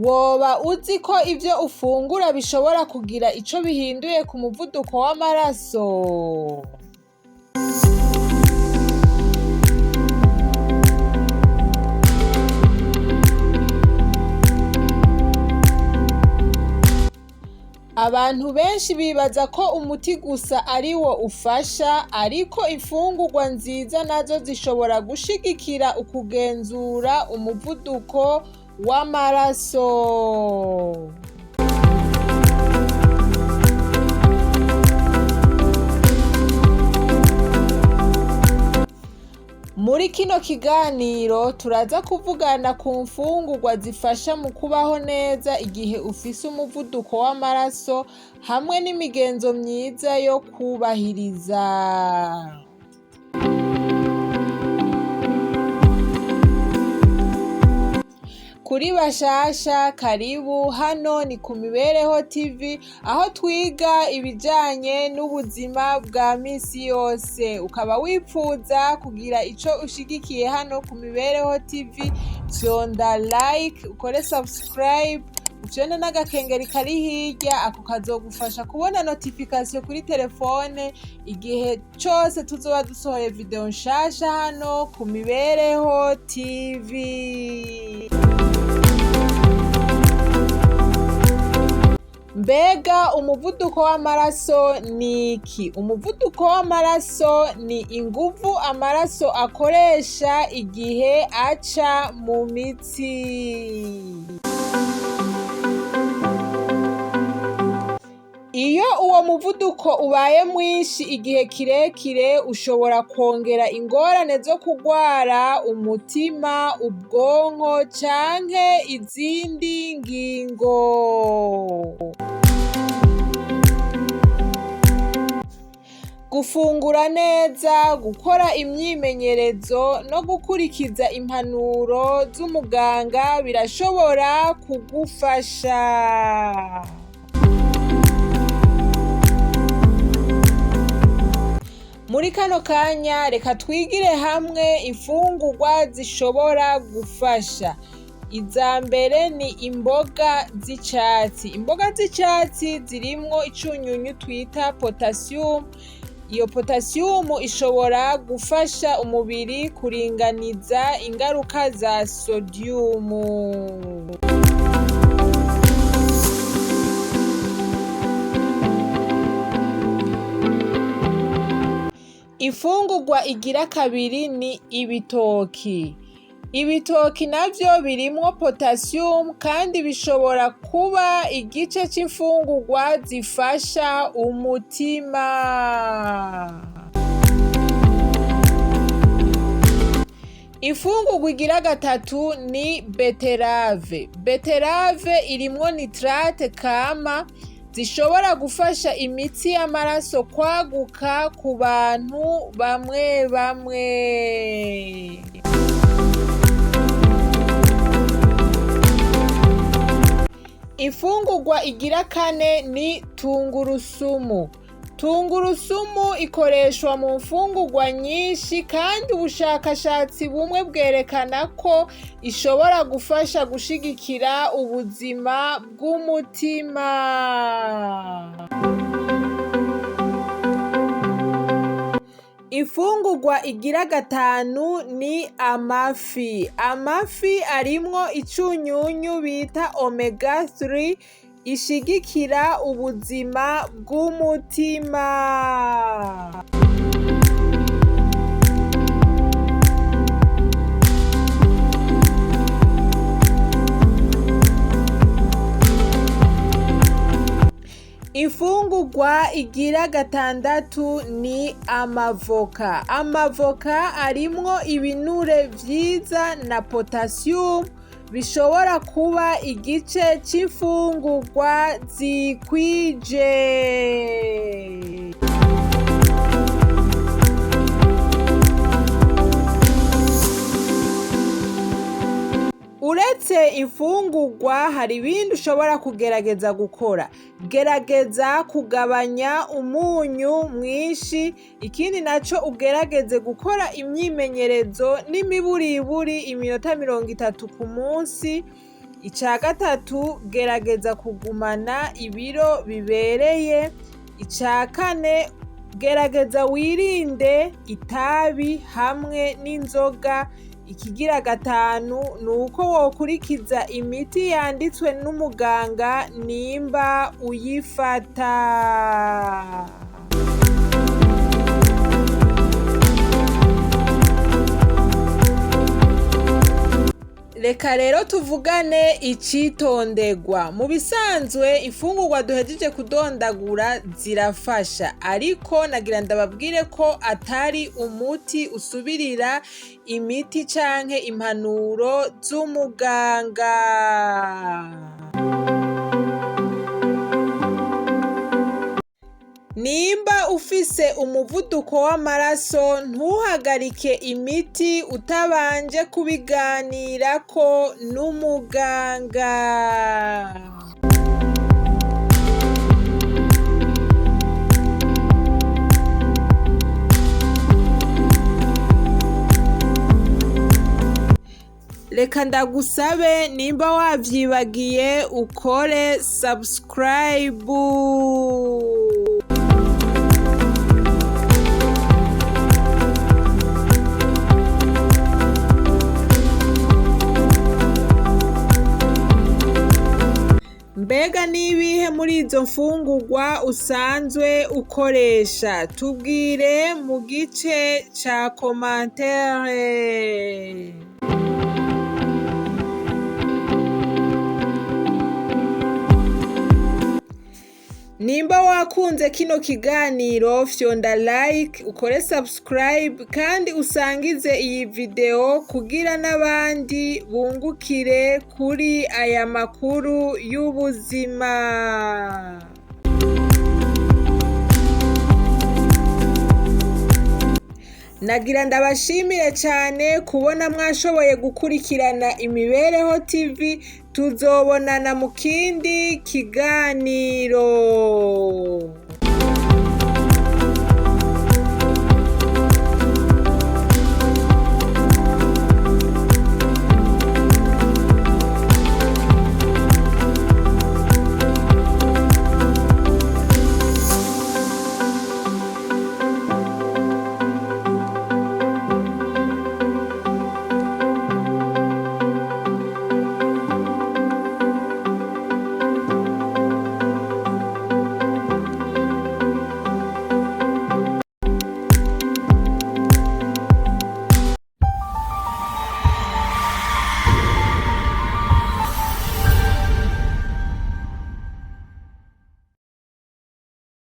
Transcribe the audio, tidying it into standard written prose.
Woba uzi ko ivyo ufungura bishobora kugira ico bihinduye ku muvuduko w'amaraso? Abantu benshi bibaza ko umuti gusa ariwo ufasha, ariko imfungurwa nziza nazo zishobora gushigikira ukugenzura umuvuduko w'amaraso. Muri kino kiganiro turaza kuvugana ku mfungurwa zifasha mu kubaho neza igihe ufise umuvuduko w'amaraso hamwe n'imigenzo myiza yo kubahiriza. Kuri bashasha karibu, hano ni ku Mibereho TV, aho twiga ibijanye n'ubuzima bwa misi yose. Ukaba wipfuza kugira ico ushigikiye hano ku Mibereho TV, fyonda like, ukore subscribe, ufyonde n'agakengeri kari hirya, ako kazogufasha kubona notification kuri telefone igihe cose tuzoba dusohoye video nshasha hano ku Mibereho TV. Mbega umuvuduko w'amaraso ni iki? Umuvuduko w'amaraso ni inguvu amaraso akoresha igihe aca mu mitsi. Iyo uwo muvuduko ubaye mwinshi igihe kirekire, ushobora kwongera ingorane zo kugwara umutima, ubwonko canke izindi ngingo. Gufungura neza, gukora imyimenyerezo no gukurikiza impanuro z'umuganga birashobora kugufasha. Muri kano kanya reka twigire hamwe imfungurwa zishobora gufasha. Iza mbere ni imboga z'icatsi. Imboga z'icatsi zirimwo icunyunyu twita potassium. Iyo potassium ishobora gufasha umubiri kuringaniza ingaruka za sodium. Imfungurwa igira kabiri ni ibitoki. Ibitoki navyo birimwo potassium kandi bishobora kuba igice c'imfungurwa zifasha umutima. Imfungurwa igira gatatu ni beterave. Beterave irimwo nitrate kama zishobora gufasha imitsi y'amaraso kwaguka ku bantu bamwe bamwe. Imfungurwa igira kane ni tungurusumu. Tungurusumu ikoreshwa mu mfungurwa nyinshi kandi ubushakashatsi bumwe bwerekana ko ishobora gufasha gushigikira ubuzima bw'umutima. Imfungurwa igira gatanu ni amafi. Amafi arimwo icunyunyu bita omega 3 ishigikira ubuzima bw'umutima. Imfungurwa igira gatandatu ni amavoka. Amavoka arimwo ibinure vyiza na potassium bishobora kuba igice c'imfungurwa zikwije. Uretse imfungurwa hari ibindi ushobora kugerageza gukora. Gerageza kugabanya umunyu mwinshi, ikindi naco ugerageze gukora imyimenyerezo n'imiburiburi iminota 30 ku munsi. Ica gatatu, gerageza kugumana ibiro bibereye. Ica kane, gerageza wirinde itabi hamwe n'inzoga. Ikigira gatanu, nuko wokurikiza imiti yanditswe n'umuganga nimba uyifata. Reka rero tuvugane icitonderwa. Mu bisanzwe imfungurwa duhejeje kudondagura zirafasha, ariko nagira ndababwire ko atari umuti usubirira imiti canke impanuro z'umuganga. Nimba ufise umuvuduko w'amaraso, ntuhagarike imiti utabanje kubiganirako n'umuganga. Reka ndagusabe nimba wavyibagiye ukore subscribe. Mbega nibihe muri izo mfungurwa usanzwe ukoresha? Tubwire mu gice ca commentaire. Nimba wakunze kino kiganiro, fyonda like, ukore subscribe kandi usangize iyi video kugira n'abandi bungukire kuri aya makuru y'ubuzima. Nagira ndabashimire cyane kubona mwashoboye gukurikirana Imibereho TV. Tuzobonana mu kindi kiganiro.